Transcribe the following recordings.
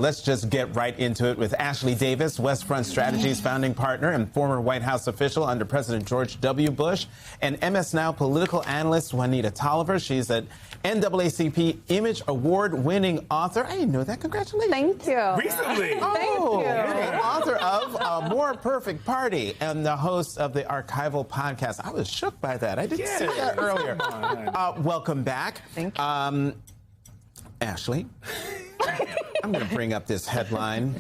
Let's just get right into it with Ashley Davis, Westfront Strategies founding partner and former White House official under President George W. Bush, and MS Now political analyst Juanita Tolliver. She's an NAACP Image Award-winning author. I didn't know that. Congratulations. Thank you. Recently. Thank you. The author of A More Perfect Party and the host of the Archival podcast. I was shook by that. I didn't see that earlier. Welcome back. Thank you. Ashley, I'm going to bring up this headline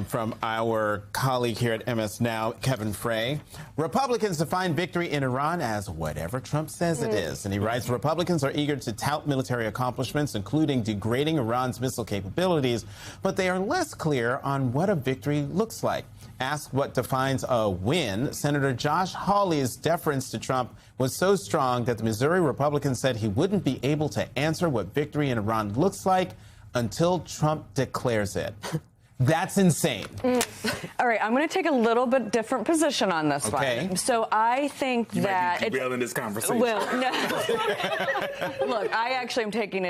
from our colleague here at MS Now, Kevin Frey. Republicans define victory in Iran as whatever Trump says it is. And he writes, Republicans are eager to tout military accomplishments, including degrading Iran's missile capabilities, but they are less clear on what a victory looks like. Asked what defines a win, Senator Josh Hawley's deference to Trump was so strong that the Missouri Republican said he wouldn't be able to answer what victory in Iran looks like until Trump declares it. That's insane. All right, I'm going to take a little bit different position on this one. So I think you that... might be derailing this conversation. Well, no. Look, I actually am taking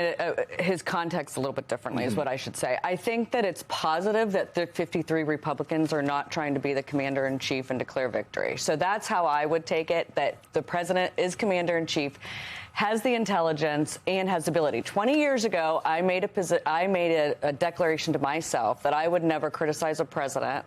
his context a little bit differently, is what I should say. I think that it's positive that the 53 Republicans are not trying to be the commander-in-chief and declare victory. So that's how I would take it, that the president is commander-in-chief, has the intelligence, and has the ability. 20 years ago, I made a declaration to myself that I would never criticize a president,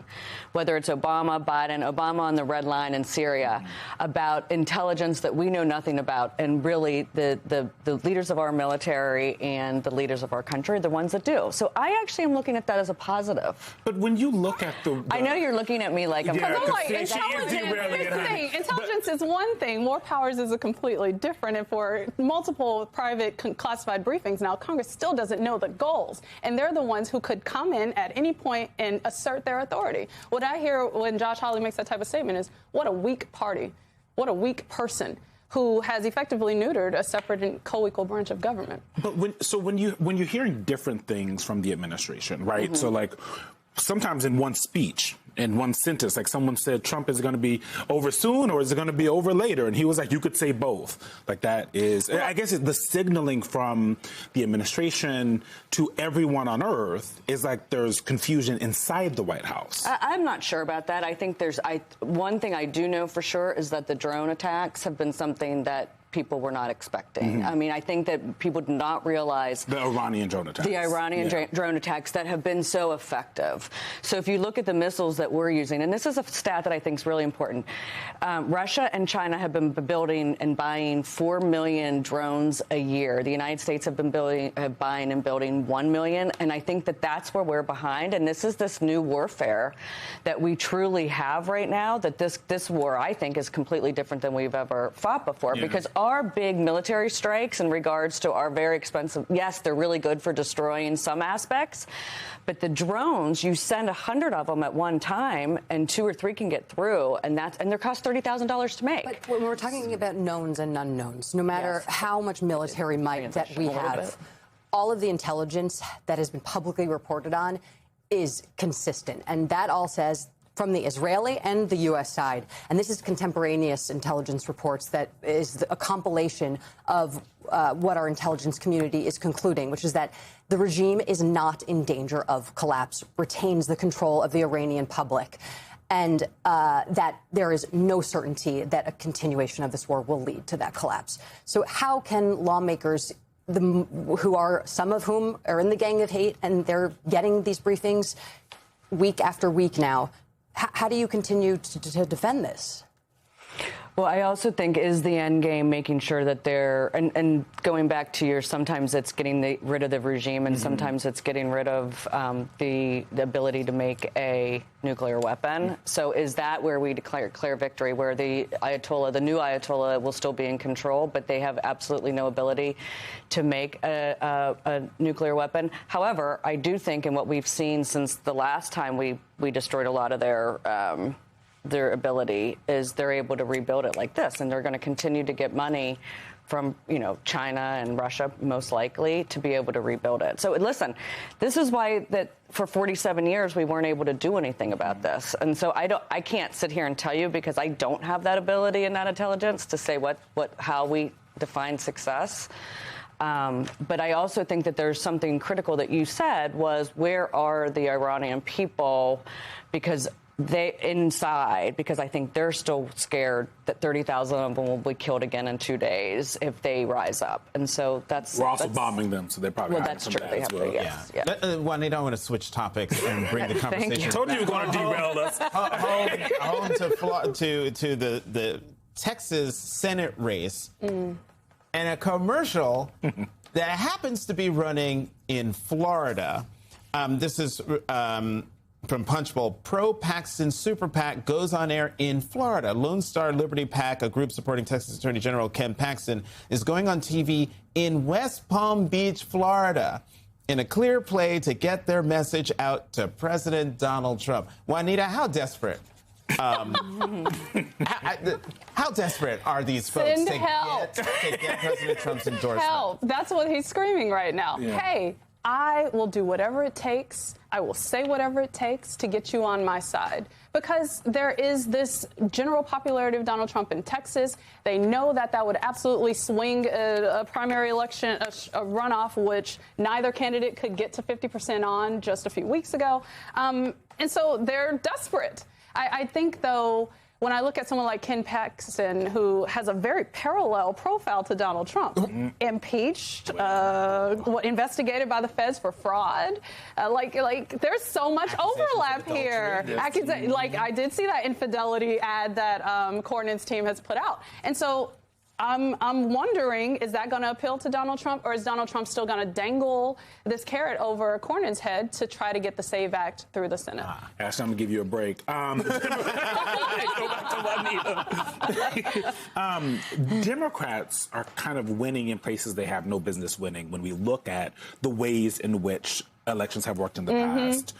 whether it's Obama, Biden, Obama on the red line in Syria, about intelligence that we know nothing about. And really, the leaders of our military and the leaders of our country are the ones that do. So I actually am looking at that as a positive. But when you look at I know you're looking at me like I'm... Because I'm like, intelligence, here's the thing. Intelligence is one thing. More powers is a completely different. And for multiple private classified briefings now, Congress still doesn't know the goals. And they're the ones who could come in at any point and assert their authority. What I hear when Josh Hawley makes that type of statement is, what a weak party, what a weak person who has effectively neutered a separate and co-equal branch of government. But when you're hearing different things from the administration, right? So like sometimes in one speech, in one sentence, like someone said, Trump is going to be over soon or is it going to be over later? And he was like, you could say both. Like that is, I guess the signaling from the administration to everyone on earth is like there's confusion inside the White House. I'm not sure about that. I think one thing I do know for sure is that the drone attacks have been something that people were not expecting. I mean, I think that people did not realize... The Iranian drone attacks. The Iranian drone attacks that have been so effective. So if you look at the missiles that we're using, and this is a stat that I think is really important, Russia and China have been building and buying 4 million drones a year. The United States have been buying and building 1 million, and I think that that's where we're behind, and this is this new warfare that we truly have right now, that this war, I think, is completely different than we've ever fought before, because our big military strikes in regards to our very expensive, yes, they're really good for destroying some aspects, but the drones, you send 100 of them at one time and 2 or 3 can get through, and they cost $30,000 to make. But when we're talking about knowns and unknowns, no matter how much military might that we have, all of the intelligence that has been publicly reported on is consistent. And that all says, from the Israeli and the U.S. side, and this is contemporaneous intelligence reports that is a compilation of what our intelligence community is concluding, which is that the regime is not in danger of collapse, retains the control of the Iranian public, and that there is no certainty that a continuation of this war will lead to that collapse. So how can lawmakers, some of whom are in the Gang of Hate, and they're getting these briefings week after week now, how do you continue to defend this? Well, I also think is the end game making sure that they're, and going back to your, sometimes it's getting rid of the regime and sometimes it's getting rid of the ability to make a nuclear weapon. So is that where we declare victory, where the Ayatollah, the new Ayatollah, will still be in control, but they have absolutely no ability to make a nuclear weapon? However, I do think, and what we've seen since the last time we destroyed a lot of their ability, is they're able to rebuild it like this, and they're going to continue to get money from, China and Russia, most likely, to be able to rebuild it. So listen, this is why that for 47 years we weren't able to do anything about this. And so I can't sit here and tell you, because I don't have that ability and that intelligence to say how we define success. But I also think that there's something critical that you said was, where are the Iranian people? Because because I think they're still scared that 30,000 of them will be killed again in 2 days if they rise up. And so we're also bombing them, so they're probably well, that's true. They have to, yes. Yeah. Juanita, I want to switch topics and bring the conversation. I told you we were going to derail us. Home to the Texas Senate race and a commercial that happens to be running in Florida. This is from Punchbowl. Pro-Paxton Super PAC goes on air in Florida. Lone Star Liberty PAC, a group supporting Texas Attorney General Ken Paxton, is going on TV in West Palm Beach, Florida, in a clear play to get their message out to President Donald Trump. Juanita, how desperate? How desperate are these folks to get President Trump's endorsement? Help. That's what he's screaming right now. Yeah. Hey, I will do whatever it takes. I will say whatever it takes to get you on my side. Because there is this general popularity of Donald Trump in Texas. They know that would absolutely swing a primary election, a runoff, which neither candidate could get to 50% on just a few weeks ago. And so they're desperate. I think, though, when I look at someone like Ken Paxton, who has a very parallel profile to Donald Trump, impeached, investigated by the feds for fraud, there's so much overlap here. I did see that infidelity ad that Cornyn's team has put out, and so I'm wondering, is that going to appeal to Donald Trump, or is Donald Trump still going to dangle this carrot over Cornyn's head to try to get the SAVE Act through the Senate? Ashley, I'm going to give you a break. Democrats are kind of winning in places they have no business winning when we look at the ways in which elections have worked in the past.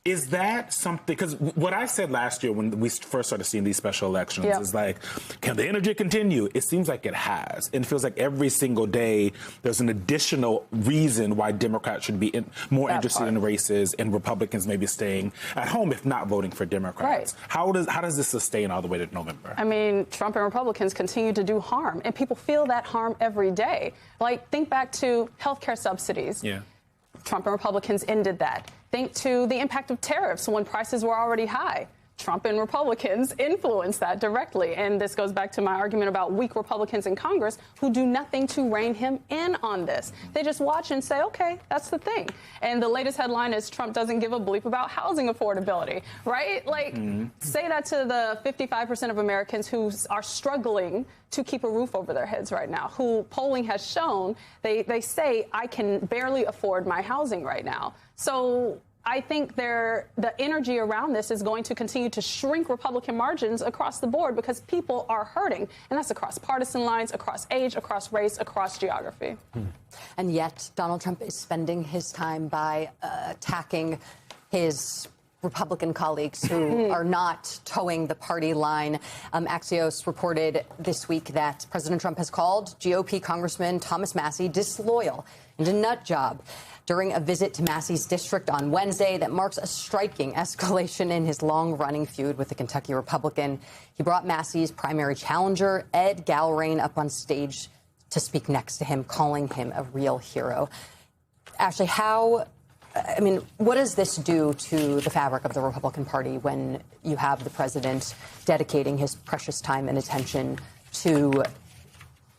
Is that something, because what I said last year when we first started seeing these special elections is like, can the energy continue? It seems like it has. And it feels like every single day there's an additional reason why Democrats should be more interested in races and Republicans maybe staying at home, if not voting for Democrats. Right. How does this sustain all the way to November? I mean, Trump and Republicans continue to do harm, and people feel that harm every day. Like, think back to healthcare subsidies. Yeah. Trump and Republicans ended that. Think to the impact of tariffs when prices were already high. Trump and Republicans influenced that directly. And this goes back to my argument about weak Republicans in Congress who do nothing to rein him in on this. They just watch and say, OK, that's the thing. And the latest headline is Trump doesn't give a bleep about housing affordability, right? Like, say that to the 55% of Americans who are struggling to keep a roof over their heads right now, who polling has shown they say, I can barely afford my housing right now. So I think the energy around this is going to continue to shrink Republican margins across the board because people are hurting. And that's across partisan lines, across age, across race, across geography. And yet Donald Trump is spending his time by attacking his Republican colleagues who are not towing the party line. Axios reported this week that President Trump has called GOP Congressman Thomas Massie disloyal and a nut job during a visit to Massie's district on Wednesday that marks a striking escalation in his long-running feud with the Kentucky Republican. He brought Massie's primary challenger, Ed Gallrain, up on stage to speak next to him, calling him a real hero. Ashley, what does this do to the fabric of the Republican Party when you have the president dedicating his precious time and attention to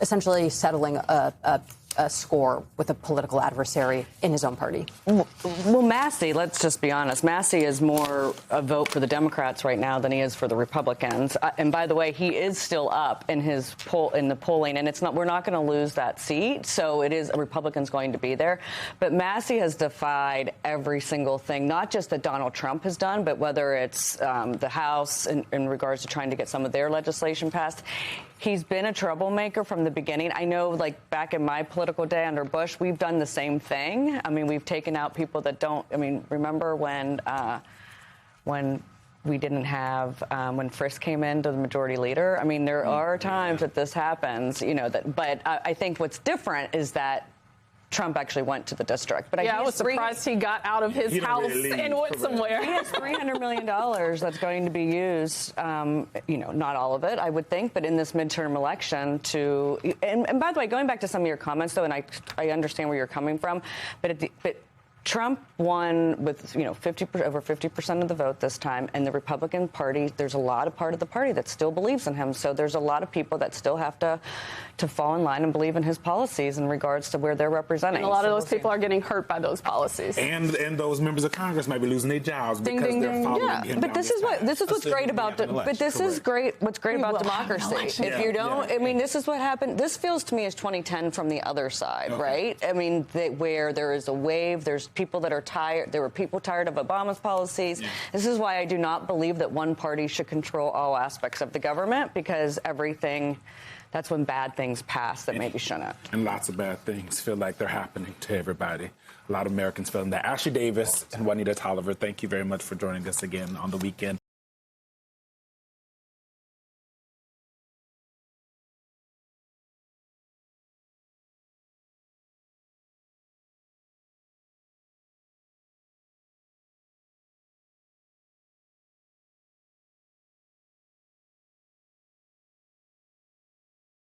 essentially settling a score with a political adversary in his own party? Well, Massie, let's just be honest, Massie is more a vote for the Democrats right now than he is for the Republicans. And by the way, he is still up in his in the polling, and we're not going to lose that seat. So it is Republicans going to be there. But Massie has defied every single thing, not just that Donald Trump has done, but whether it's the House in regards to trying to get some of their legislation passed. He's been a troublemaker from the beginning. I know, like, back in my political day under Bush, we've done the same thing. I mean, we've taken out people that don't. I mean, remember when we didn't have when Frist came in to the majority leader? I mean, there are times that this happens, but I think what's different is that Trump actually went to the district. But I was surprised he got out of his house and went somewhere. He has $300 million that's going to be used, not all of it, I would think, but in this midterm election to, and by the way, going back to some of your comments, though, and I understand where you're coming from, but Trump won with, over 50% of the vote this time, and the Republican Party, there's a lot of part of the party that still believes in him. So there's a lot of people that still have to fall in line and believe in his policies in regards to where they're representing. And a lot of those people are getting hurt by those policies. And those members of Congress might be losing their jobs because they're following him. But this is what's great about what's great about democracy. If you don't, I mean, this is what happened. This feels to me as 2010 from the other side, right? I mean, where there is a wave, there's people that are tired. There were people tired of Obama's policies. Yeah. This is why I do not believe that one party should control all aspects of the government, because that's when bad things pass that maybe shouldn't. And lots of bad things feel like they're happening to everybody. A lot of Americans feeling that. Ashley Davis and Juanita Tolliver, thank you very much for joining us again on The Weekend.